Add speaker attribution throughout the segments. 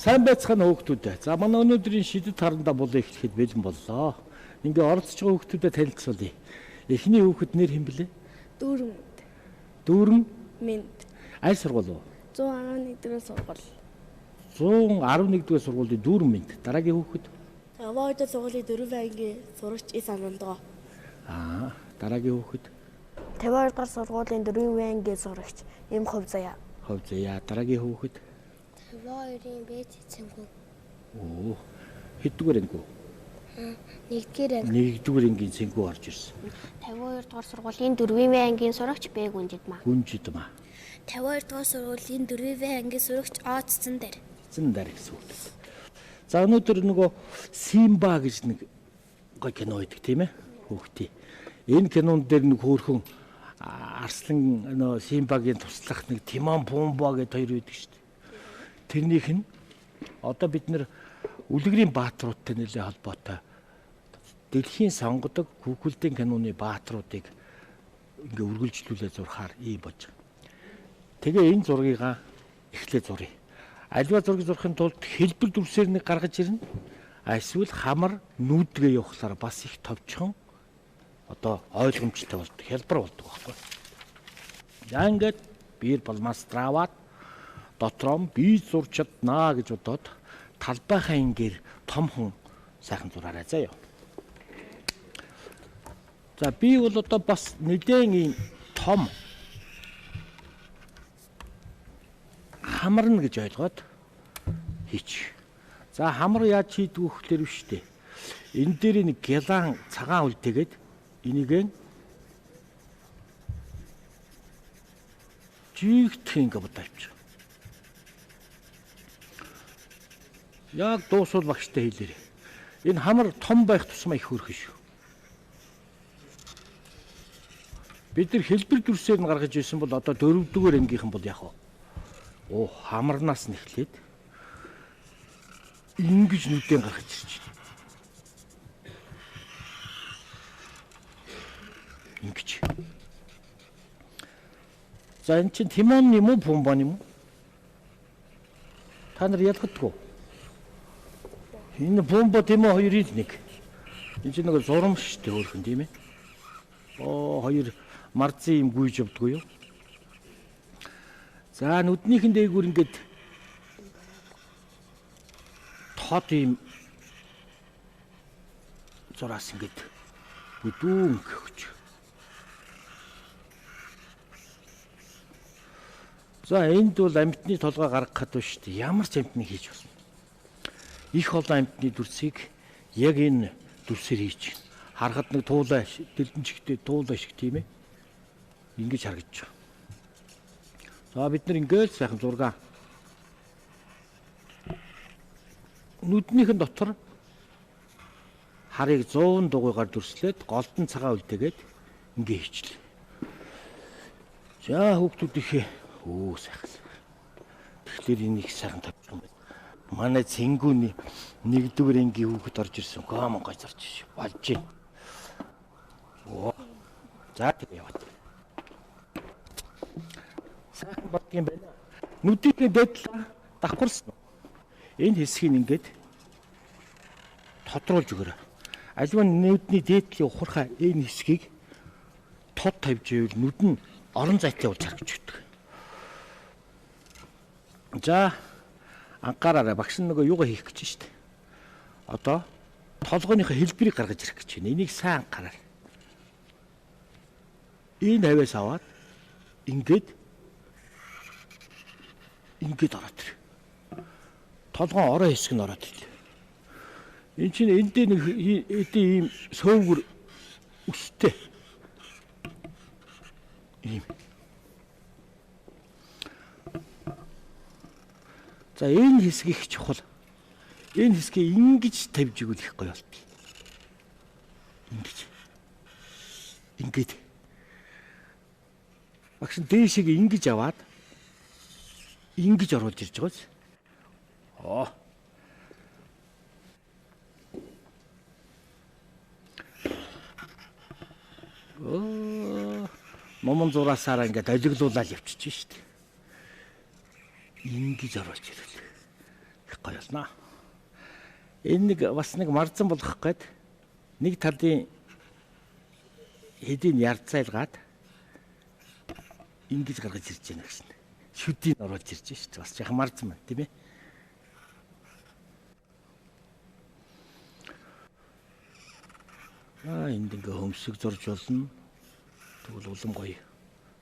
Speaker 1: Сайн байцгаана хүүхдүүд. За манай өнөөдрийн шидэт харандаа болоо эхлэхэд бэлэн боллоо. Ингээ оролцож байгаа хүүхдүүдэд танилцуулъя. Эхний хүүхэд нэр хэн блэ?
Speaker 2: Дүүрэн.
Speaker 1: Дүүрэн.
Speaker 2: Мэнд.
Speaker 1: Аль сургууль вэ?
Speaker 2: 111 сургууль.
Speaker 1: 111-р сургуулийн Дүүрэн Мэнд. Дараагийн хүүхэд?
Speaker 2: Аваад сургуулийн 4 ангийн сурагч Ис Анандгаа.
Speaker 1: Дараагийн хүүхэд?
Speaker 2: 52-р сургуулийн 4 ангийн сурагч Им Хувь Заяа.
Speaker 1: Хувь Заяа. Дараагийн хүүхэд?
Speaker 3: 52-ийн Бэт эцэнгүү.
Speaker 1: Хэддүгээр анги?
Speaker 3: 1-р анги.
Speaker 1: 1-р ангийн цэнгүү орж ирсэн.
Speaker 3: 52-р сургуулийн 4-ийн ангийн сурагч Б Гүнжид маа.
Speaker 1: Гүнжид маа.
Speaker 3: 52-р сургуулийн 4-ийн ангийн сурагч А Цэцэн дээр.
Speaker 1: Цэцэн дээр гэсэн үг. За өнөөдөр нөгөө Симба гэж нэг гоё кино байдаг тийм ээ хүүхдээ. Энэ кинон дээр нэг хөөрхөн арслан нөө Симбагийн туслах нэг Тимон Пумба гэдэг хоёр байдаг шүү дээ. Тэрнийх нь одоо бид нэр үлгэрийн баатруудтай нэлээд холбоотой дэлхийн сонгодог хүүхэлдэйн киноны баатруудыг ингээ үргэлжлүүлээ зурхаар ийм бож. Тэгээ энэ зургийг эхлээ зуръя. Альва зургийг зурхын тулд хэлбэр дүрсээр нэг гаргаж ирнэ. Эсвэл хамар нүүдгээ явахлаар бас их товчхон одоо ойлгомжтой болдог, хэлбэр болдог байхгүй. За ингээд бир болмастр аваад дотроо би зурж чаднаа гэж бодоод талбайхаа ингээр том хүн сайхан зураарай заяа. За би бол одоо бас нэгэн ийм том хамарна гэж ойлгоод хийч. За хамар яаж хийдэг вэ гэхээр биш үү? Энэ дээр нэг гялан цагаан үлдээгээд энийг жигтх ингээ бодоолж. Яг дуусвал багштай хэлээрэй. Энэ хамар том байх тусмаа их хөрхөн шүү. Бид нар хэлбэр дүрсээр нь гаргаж ирсэн бол одоо 4-р ангийнхан бол яах вэ? Хамарнаас нь эхлээд ингэж нүдэн гаргаж ирж байна. Ингэж. За энэ чинь Тимон юм уу, Пумба юм уу? Та нар ялгадгүй. Энэ Пумба Тимон хоёрын нэг. Энэ чинь нэг зурм шүү дээ өөрхөн тийм ээ. Хоёр марзын юм гүйж явдгүй юу? За нүднийхэн дээгүүр ингээд тод юм зураас ингээд бүдүүн өгч. За энд бол амьтны толгой гаргахад биш шүү дээ. Ямар ч амьтныг хийж болно. Их олон амьтны дүрсийг яг энэ дүрсээр хийж байна. Харахад нэг туулай дэлдэнчигтэй туулай шиг тийм ээ. Ингэж харагдаж байна. За бид нар ингээд сайхан зураг. Нүднийхэн дотор харыг 100 дугуйгаар дүрслээд голдон цагаан үлдээгээд ингээ хийчлээ. За хүүхдүүд ихээ сайхан. Тэгэхээр энэ их сайхан тавьсан байна. Манай цэнгүүний 1-р ангийн хүүхэд орж ирсэн. Гомон гой зарж шүү. Болж байна. За тэг яваад. Сайхан бодгийн байна. Нүдний дэдлээ давхарсан. Энэ хэсгийг ингээд тодруулж өгөөрэй. Аливаа нүдний дээдлийн ухархаа энэ хэсгийг тод тавьж ивэл нүд нь орон зайтай болж харагдаж өгдөг. За анхаараарай, багш нөгөө юугаа хийх гэж байна шүү дээ. Одоо толгойнхоо хэлбэрийг гаргаж ирэх гэж байна. Энийг сайн анхаараарай. Энэ хавьяас аваад ингээд ороод ир. Толгой ороо хэсэг нь ороод ирлээ. Энэ чинь энд дээр нэг ийм сөөвгөр өстэй. Ийм. За энэ хэсэг их чухал. Энэ хэсгийг ингэж тавьж игэл их гоё болт. Ингээд. Багш дээшийг ингэж аваад ингэж оруулж ирж байгааз. Момон зураасаараа ингээд олиглуулаад явчихж шít. Ингэж оруулж ирэв. гоё болно. Энэ нэг бас нэг марзан болгох гээд нэг талын хэдийн ярцайлгаад ингэж гаргаж ирж байна гэсэн. Шүдийг оруулж ирж байна шүү дээ. Бас яхан марзан байна тийм ээ. Энд ингээ хөмсөг зурж болно. Тэгвэл улам гоё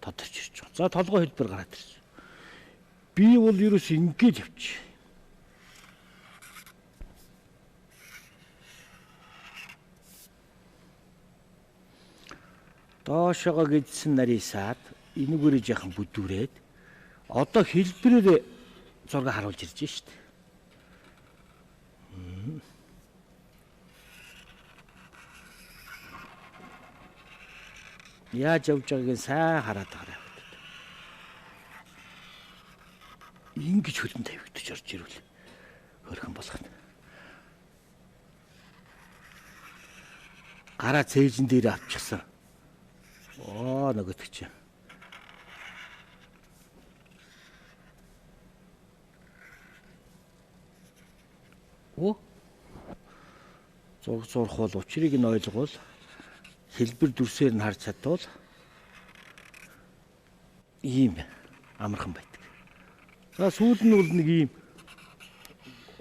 Speaker 1: тодорч ирж байгаа. За толгой хэлбэр гараад ирсэн. Би бол ерөөс ингэж явчих. Доошогоо гэдсэн нарийсаад энүүгээрээ яхан бүдүүрээд одоо хэлбэрээр зураг харуулж ирж байна шүү дээ. Яаж явж байгааг сайн хараад байгаа. Ингэж хөлн тавигдаж орж ирвэл хөрхөн болгоно. Гараа цээжин дээр авчихсан. Нөгөөдөг чи. Зург зурх бол учрыг нь ойлгол хэлбэр дүрсээр нь харж чадвал ийм амархан байдаг. За сүүл нь бол нэг ийм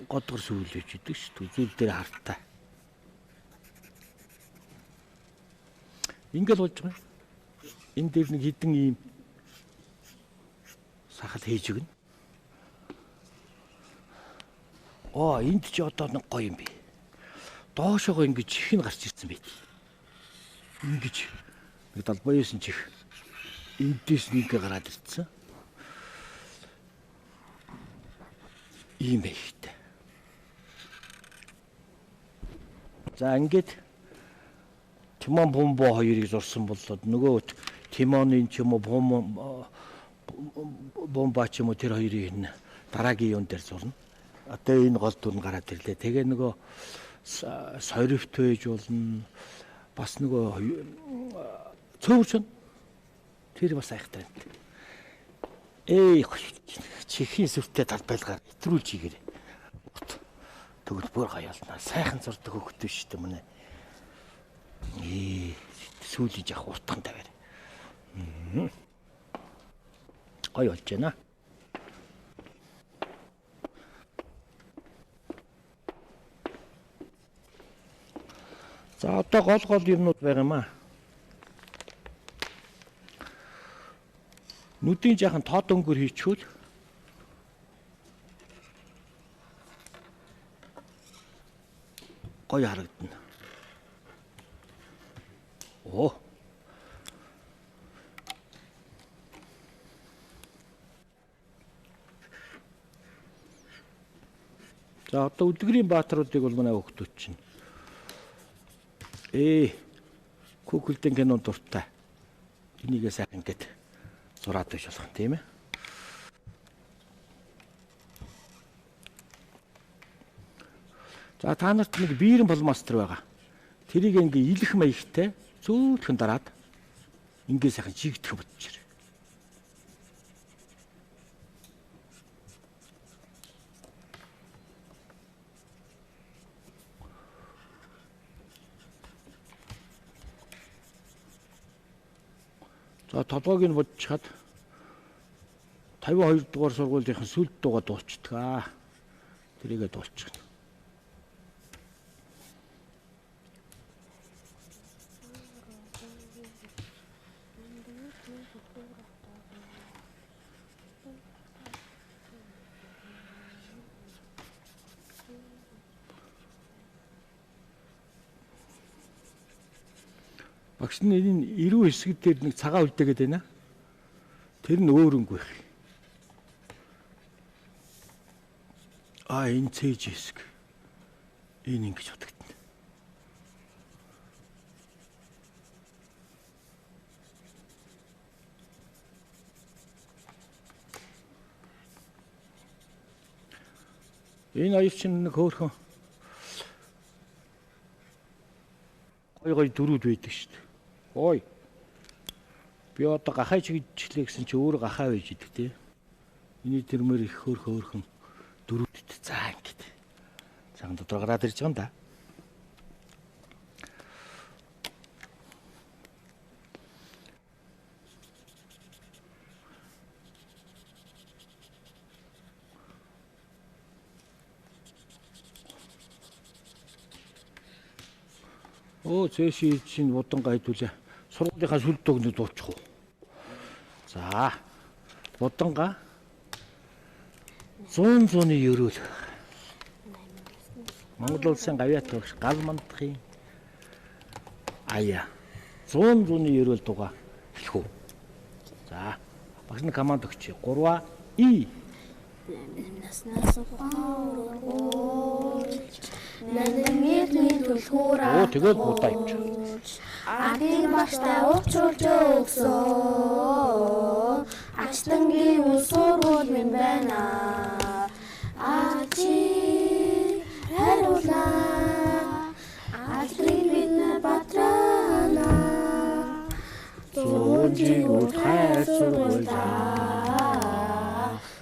Speaker 1: годгор сүүл байж идэг шүү дээ. Үзүүл дээр хартаа. Ингээл болж байгаа. Энэ дээр нэг хідэн ийм сахал хийж өгнө. Энд ч одоо нэг гоё юм би. Доошоогоо ингэж чих нь гарч ирсэн байт. Ингэж нэг далбаяасан чих. Эндээс нэг гараад ирсэн. Ийм байхтай. За ингээд Тимон Бомбо хоёрыг зурсан болоод нөгөө Тимоны ч юм уу Бомба ч юм уу тэр хоёрыг энэ дараагийн юун дээр зурна. Одоо энэ гол дүр нь гараад ирлээ. Тэгээ нөгөө соревт байж болно. Бас нөгөө цөөвч тэр бас айхтай. Чихийн сүртэй талбайлгаар итрүүлж ийгээрэй. Тэгвэл бүр гайолнаа. Сайхан зурдаг хөхт биш үү мөнэ. Сүүлийн жах уртхан тавиар. Гоё болж байна. За одоо гол юмнууд байгаа юм аа. Нүдийн жаахан тод өнгөр хийчихвэл гоё харагдана. За одоо Үлгэрийн баатруудыг бол манай хөгтөд чинь. Кукулдын кинонд дуртай. Энийгээ сайхан ингээд зураад байж болох тийм ээ. За та нарт нэг биерэн болмастер байгаа. Тэрийг ингээ илэх маягтай зөөлхөн дараад ингээ сайхан жигдэх бодчих. За толгойг нь бодчихад 52 дугаар сургуулийн сүлд дуугаа дуучдаг. Тэрийгээ дуучдаг. Багш нь энэ эрүү хэсэг дээр нэг цагаан үлдээгээд байна. Тэр нь өөрөнгө байх. Энэ цээж хэсэг. Энэ ингэж бодогдно. Энэ аяр чинь нэг хөөрхөн гой дөрүүд байдаг шүү дээ. Би одоо гахай чиглэлээ гэсэн чи өөр гахай байж идэг тий. Эний тэрмэр их хөөрхөн дөрүүд. За ингэ. Цагаан дотор гараад ирж байгаа юм да. Зээший чинь удангаа хэдүүлээ. Сургуулийнхаа сүлд өгнөд дуучих уу. За. Удангаа 100-ны ерөөл. Монгол улсын гавьяат багш гал мандахын аяа 100-ны ерөөл дугаа хэлэх үү. За. Багш нь команд өгч. 3 И.
Speaker 3: Наснаас ухауруулж нанамирний түлхүүр
Speaker 1: тэгээд будаа явж.
Speaker 3: Адыг багштай уулзуулж өгсөн. Ачтангийн үс сургууль минь байна. Ачи хариулаа. Ачтыг бид батрана.
Speaker 1: Зүүнжиг утгаар сургуулаа.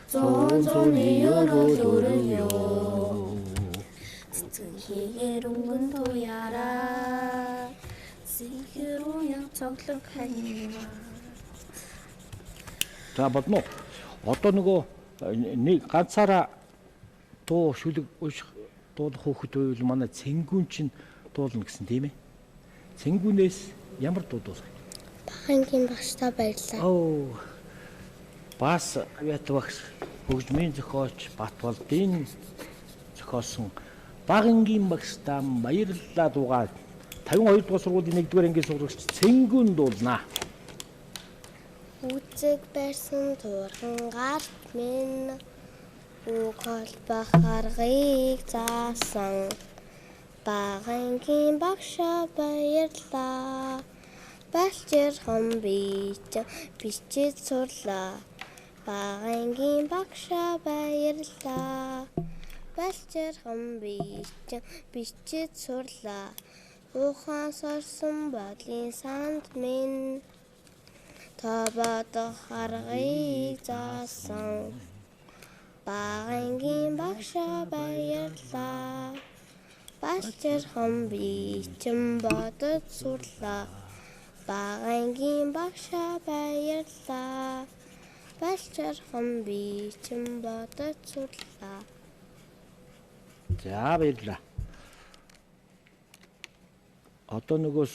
Speaker 1: Зүүнзүүний ерөөл өрөё.
Speaker 3: Цэцгээр өнгөн туяраа. Сихэр уян цоглог ханива.
Speaker 1: За бодно. Одоо нөгөө нэг ганцаараа дуу шүлэг дуулах хөөхд байвал манай цэнгүүн чинь дуулна гэсэн тийм ээ. Цэнгүүнээс ямар дуу дуулах?
Speaker 3: Бахангийн багштай баярлалаа.
Speaker 1: Бас авиат багш хөгжмийн зохиолч Батболдын зохиосон Багангийн багштай баярлалаа дуугаа 52 дугаар сургуулийн 1-р ангийн сурагч Цэнгүүн дуулнаа.
Speaker 3: Үзэг барьсан турхан гарт минь үг холбох аргыг заасан Багангийн багшаа баярлалаа. Балчир хом бичиж сурлаа. Багангийн багшаа баярлалаа. Балчир хом бичиж сурлаа. Ухаан сорсон бодлын санд минь тободох аргыг заасан Багангийн багшаа баярлалаа. Балчир хом бичин бодож сурлаа. Багангийн багшаа баярлалаа. Балчир хом бичин бодож сурлаа.
Speaker 1: За баярлалаа. Одоо нөгөө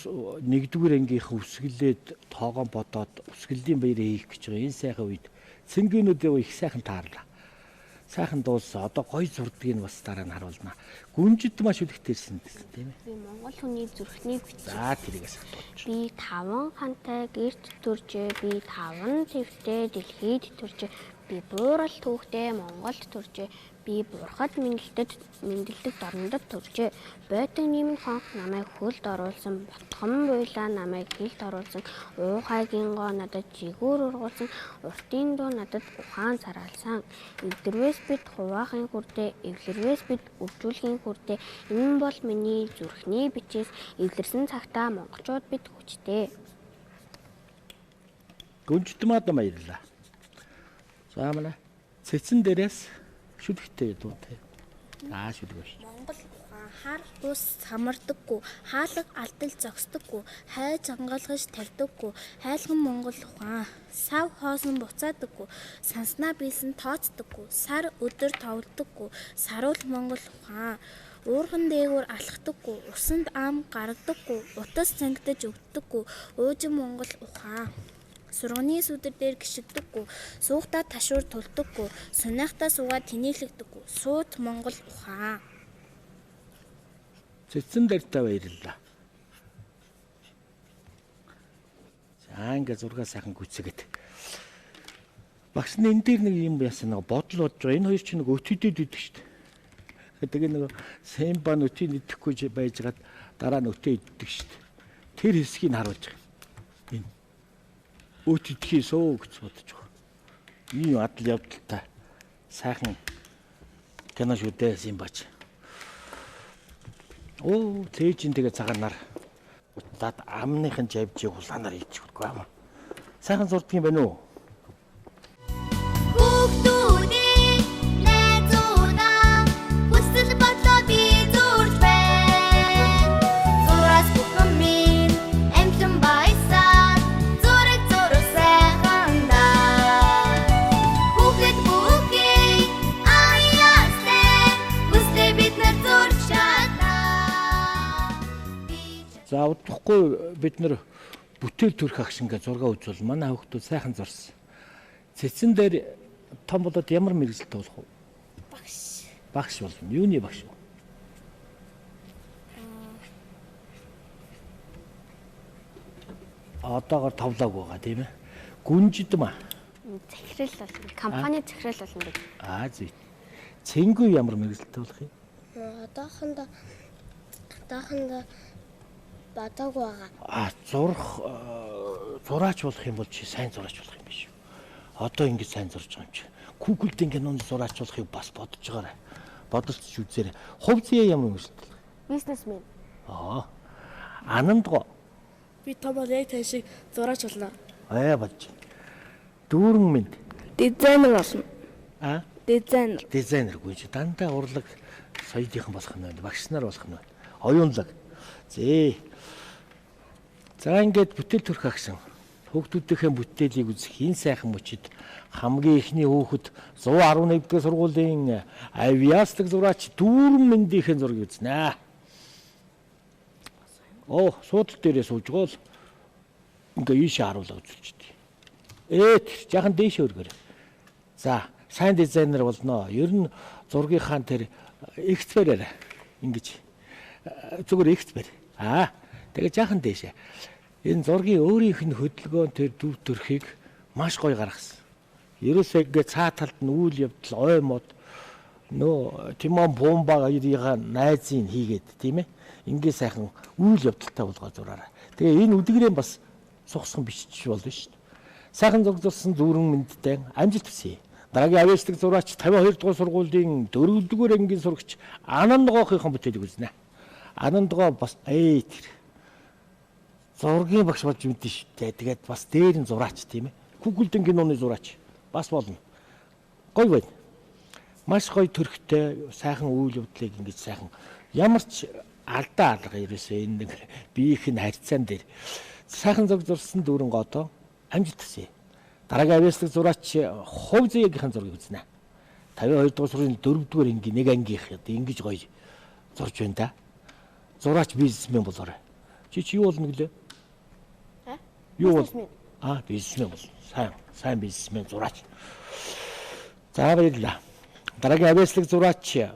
Speaker 1: 1-р ангийнхан үсгэлээд тоогоо бодоод үсгэллийн баярыг хийх гэж байгаа энэ сайхан үед цэнгэнүүдээ их сайхан таарлаа. Сайхан дуулсан. Одоо гоё зурдгийг бас дараа нь харуулнаа. Гүнжид маш үлгтэрсэн гэсэн тийм ээ.
Speaker 3: Би Монгол хүний зүрхний бичиж.
Speaker 1: За тэрийгээс хатуулж.
Speaker 3: Би 5 хантай гэрт төржээ. Би 5 твтэй дэлхийд төржээ. Би буурал түүхтэй Монголд төржээ. Би бурхад мэндэлдэг дорнодод төржээ. Бойтон нэмэн хонх намайг хөлд оруулсан. Ботхон буйлаа намайг хилд оруулсан. Уухайгийн гоо надад жигүүр ургуулсан. Уртын дуу надад ухаан сараалсан. Эвдэрвээс бид хуваахын хүрдээ, эвлэрвээс бид өвжүүлэхийн хүрдээ. Энэ бол миний зүрхний бичээс эвлэрсэн цагтаа монголчууд бид хүчтэй.
Speaker 1: Гүнжидмаад баярлалаа. За манай цэцэн дээрээс шүлэгтэй дуу те. Шүлэг биш.
Speaker 3: Монгол ухаан хар бус самардаггүй, хаалга алдал зогсдоггүй, хайж ангалгаж тавьдаггүй, хайлган Монгол ухаан сав хоосон буцаадаггүй, санснаа биелсэн тооцдоггүй, сар өдөр товлдоггүй, саруул Монгол ухаан уурхан дээгүүр алхдаггүй, усанд ам гаргадаггүй, утас цангидаж өгдөггүй, уужин Монгол ухаан сурганы сүдэр дээр гიშгдэггүй, суугтаа ташуур тулдаггүй, сунаахтаа суугаад тэнийхлэгдэггүй, суут Монгол ухаан.
Speaker 1: Цэцэн дээртээ баярлалаа. За ингээ зургаа сайхан гүцэгээд. Багш нь энэ дээр нэг юм яасан нэг бодол бодож байгаа. Энэ хоёр чинь нэг өтөдөд идэг шүү дээ. Тэгээ нэг Сэмба өтөний идэхгүй байжгаад дараа нь өтөө иддэг шүү дээ. Тэр хэсгийг харуулж байгаа. Энэ өтөдхий сөө гэж бодож байгаа. Ийм адал явдалтай сайхан кино шүү дээ Сэмбач. Тээжин тэгээ цагаанаар удаад амныхын жавжийг хулаанаар хийчихвгүй юм. Сайхан зурдаг юм байна уу?
Speaker 3: Хүүхдүүдээ найзуудаа хүсэл бодлоо би
Speaker 1: За удахгүй бид нэр бүтээл төрх агш ингээ зураг үзвэл манай хүүхдүүд сайхан зурсан. Цэцэн дээр том болоод ямар мэрэгжилтэй болох вэ?
Speaker 2: Багш.
Speaker 1: Багш болно. Юуны багш вэ? Одоогоор товлоог байгаа тийм ээ. Гүнжид маа.
Speaker 3: Захирал болно. Компани захирал болно гэж.
Speaker 1: Зүй. Цэнгүү ямар мэрэгжилтэй болох юм?
Speaker 2: Одоохондоо бадаг байгаа.
Speaker 1: Зураач болох юм бол чи сайн зураач болох юм биш үү? Одоо ингэ сайн зурж байгаа юм чи. Google-ийн кинонд зураач болохыг бас бодож байгаарай. Бодолч үзээрэй. Хувь зүйн ямар мэрэгжилтэй?
Speaker 2: Бизнесмен.
Speaker 1: Анандго.
Speaker 2: Би том бол яг тань шиг зураач болно.
Speaker 1: Бодож. Дүүрэн минь.
Speaker 2: Дизайнер болно. Дизайнер.
Speaker 1: Дизайнергүй чи дандаа урлаг соёлынхан болох нь байна. Багш нар болох нь байна. Оюунлаг. Зээ. За ингээд бүтээл төрх агсан. Хүүхдүүдийнхээ бүтээлийг үзэх энэ сайхан мөчид хамгийн ихний хүүхэд 111-р сургуулийн авиаслаг зураач дүүрэн мэндийнхэн зургийг үзнэ. Суудал дээрээ сууж гол ингээ ийшээ харуулаа үзүүлчихдэг. Тэр жаахан дээшээ өргөөр. За, сайн дизайнер болно. Ер нь зургийнхаа тэр экспертээр ингэж зүгээр эксперт. Тэгээ жаахан дээшээ. Энэ зургийн өөрийнх нь хөдөлгөөн тэр дүр төрхийг маш гоё гаргасан. Ерөөсөө ингээ цаа талд нь үйл явдал ой мод Тимон Бомба хоёрын найзыг хийгээд тийм ээ. Ингээ сайхан үйл явдалтай болгоо зураарай. Тэгээ энэ үдгэрээ бас сухсан бичиж болно шүү дээ. Сайхан зургуулсан дүүрэн мэндтэй амжилт хүсье. Дараагийн авиачлаг зураач 52 дугаар сургуулийн 4-р ангийн сурагч Анандгоохийн бүтээлийг үзнэ. Анандгоо бас тэр зургийн багш болж мэдэн шүү дээ. Тэгээд бас дээр нь зураач тийм ээ. Google-ийн киноны зураач бас болно. Гоё байна. Маш гоё төрхтэй сайхан үйл явдлыг ингэж сайхан ямар ч алдаа алга ерөөсөө энэ нэг биеийн харьцаан дээр сайхан зурсан дүүрэн гоодоо амжилт хүсье. Дараагийн авиаслаг зураач хувь зээгийнхэн зургийг үзнэ. 52 дугаар сургуулийн 4-р ангийн нэг ангийнх ингэж гоё зурж байна да. Зураач бизнесмен болоорой. Чи юу болно гэлээ? Юу бол? Бизнесмен бол. Сайн бизнесмен зураач. За баярлалаа. Дараагийн авиаслаг зураач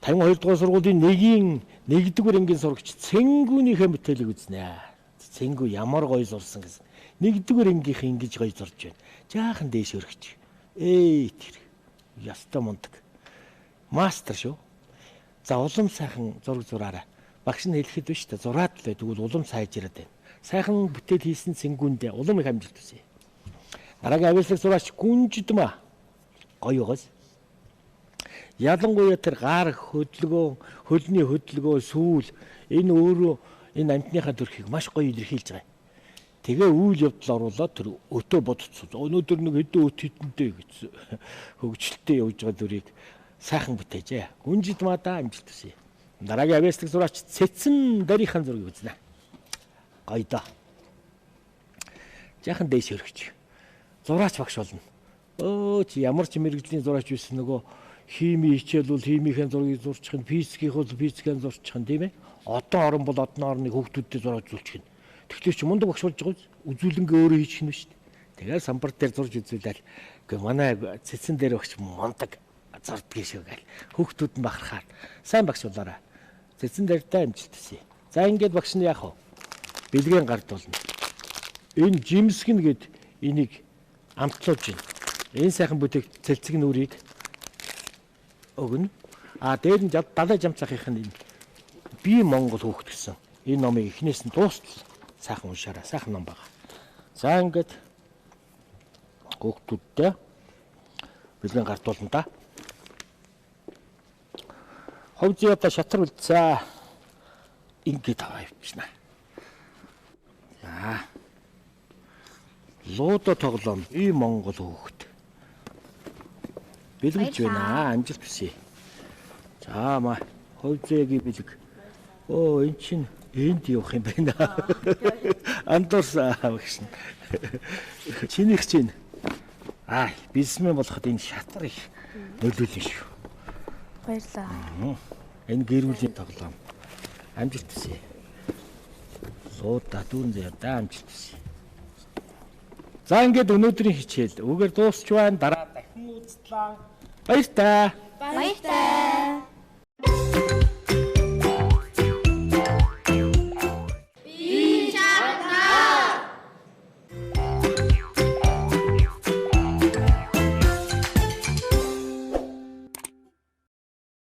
Speaker 1: 52 дугаар сургуулийн 1-р ангийн сурагч Цэнгүүнийхээ бүтээлийг үзнэ. Цэнгүү ямар гоё зурсан гэсэн. 1-р ангийнх ингэж гоё зурж байна. Жаахан дээш өргөч. Тэр ястаа мундаг. Мастер шүү. За улам сайхан зураг зураарай. Багш нь хэлэхэд биш та зураад л тэгвэл улам сайж ирээд байна. Сайхан бүтээл хийсэн Цэнгүүндээ улам их амжилт хүсье. Дараагийн авиаслаг зураач Гүнжидмаа гоё гоос. Ялангуяа тэр гар хөдөлгөөн, хөлний хөдөлгөөн, сүүл энэ өөрөө энэ амтныхаа төрхийг маш гоё илэрхийлж байгаа. Тэгээ үйл явдал оруулаад тэр өтөө бодцсон. Өнөөдөр нэг хэдэн өт хитэнтэй гэж хөгжилтэй явж байгаа дүрийг сайхан бүтээжээ. Гүнжидмаадаа амжилт хүсье. Дараагийн авиаслаг зураач Цэцэн дарийнхаа зургийг үзнэ. Гоё доо. Жаахан дээш өргөч. Зураач багш болно. Чи ямар ч мэрэгжлийн зураач байсан нөгөө хими хичээл бол химийнхээ зургийг зурчих нь, физикийн бол физикийн зурчих нь тийм ээ. Одон орон бол одон орныг хүүхдүүдэд зураг үзүүлчих нь. Тэгэхээр чи мундаг багш болж байгаа үзүүлэнгээ өөрөө хийчих нь шүү дээ. Тэгээд самбар дээр зурж үзүүлээл. Гэхдээ манай Цэцэн дээр багш мундаг зурдгийг шүү гээл. Хүүхдүүд нь бахархаад сайн багш болоорой. Цэцэн дээртэй амжилт хүсье. За ингээд багш нь яах вэ? Бэлгийн гард болно. Энэ жимсгэн гээд энийг амтлуулж байна. Энэ сайхан бүтээг цэлцэг нүрийг өгнө. Дээр нь 70 жам цахих нь би Монгол хүүхэд гэсэн. Энэ номыг эхнээс нь дуустал сайхан уншаарай. Сайхан ном байна. За ингээд хүүхдүүдтэй бэлгийн гард болно да. Хувь зүйтэй шатар үлдсэн. Ингээд аваа явчихна. За. Луудо тоглоом и Монгол хүүхэд. Бэлгэлж байна. Амжилт хүсье. За маа хувь зүйгийн бэлэг. Энэ чинь энд явах юм байна. Андуурсан багш. Чинийх чинь бизнесмен болоход энэ шатар их нөлөөлнө шүү.
Speaker 2: Баярлалаа.
Speaker 1: Энэ гэр бүлийн тоглоом. Амжилт хүсье. Суудаа дүүрэн заяа даамжилт хүсье. За ингээд өнөөдрийн хичээл үгээр дуусч байна. Дараа дахин уулзлаа. Баяр таа.
Speaker 4: Баяртай.